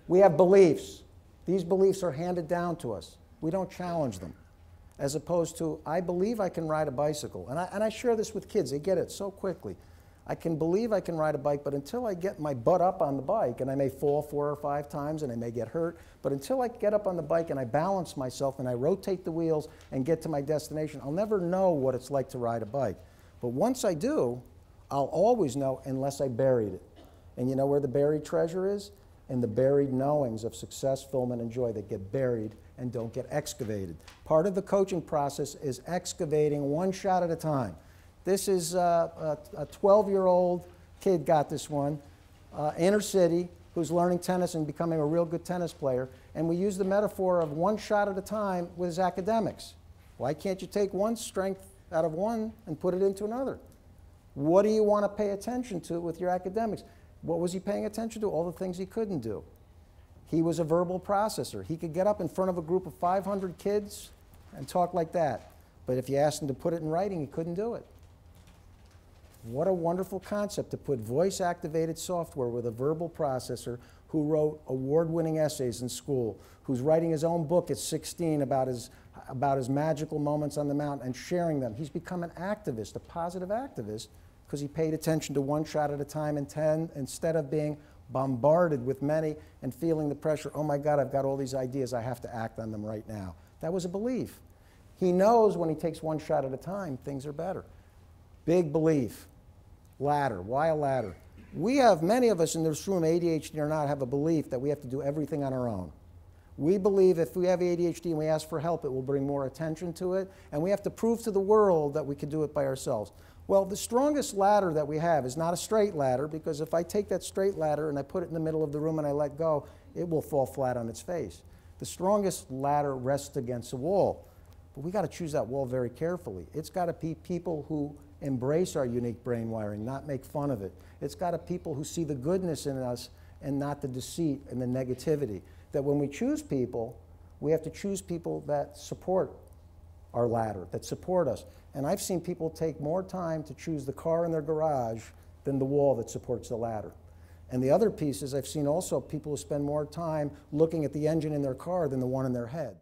We have beliefs. These beliefs are handed down to us. We don't challenge them. As opposed to, I believe I can ride a bicycle. And I share this with kids. They get it so quickly. I can believe I can ride a bike, but until I get my butt up on the bike, and I may fall 4 or 5 times and I may get hurt, but until I get up on the bike and I balance myself and I rotate the wheels and get to my destination, I'll never know what it's like to ride a bike. But once I do, I'll always know unless I buried it. And you know where the buried treasure is? In the buried knowings of success, fulfillment, and joy that get buried and don't get excavated. Part of the coaching process is excavating one shot at a time. This is a 12-year-old kid got this one, inner city, who's learning tennis and becoming a real good tennis player. And we use the metaphor of one shot at a time with his academics. Why can't you take one strength out of one and put it into another? What do you want to pay attention to with your academics? What was he paying attention to? All the things he couldn't do. He was a verbal processor. He could get up in front of a group of 500 kids and talk like that. But if you asked him to put it in writing, he couldn't do it. What a wonderful concept to put voice-activated software with a verbal processor who wrote award-winning essays in school, who's writing his own book at 16 about his magical moments on the mountain and sharing them. He's become an activist, a positive activist, because he paid attention to one shot at a time and 10 instead of being bombarded with many and feeling the pressure, oh my God, I've got all these ideas, I have to act on them right now. That was a belief. He knows when he takes one shot at a time, things are better. Big belief. Ladder. Why a ladder? We have, many of us in this room, ADHD or not, have a belief that we have to do everything on our own. We believe if we have ADHD and we ask for help, it will bring more attention to it, and we have to prove to the world that we can do it by ourselves. Well, the strongest ladder that we have is not a straight ladder, because if I take that straight ladder and I put it in the middle of the room and I let go, it will fall flat on its face. The strongest ladder rests against a wall, but we got to choose that wall very carefully. It's got to be people who embrace our unique brain wiring, not make fun of it. It's got to be people who see the goodness in us and not the deceit and the negativity. That when we choose people, we have to choose people that support our ladder, that support us. And I've seen people take more time to choose the car in their garage than the wall that supports the ladder. And the other piece is I've seen also people who spend more time looking at the engine in their car than the one in their head.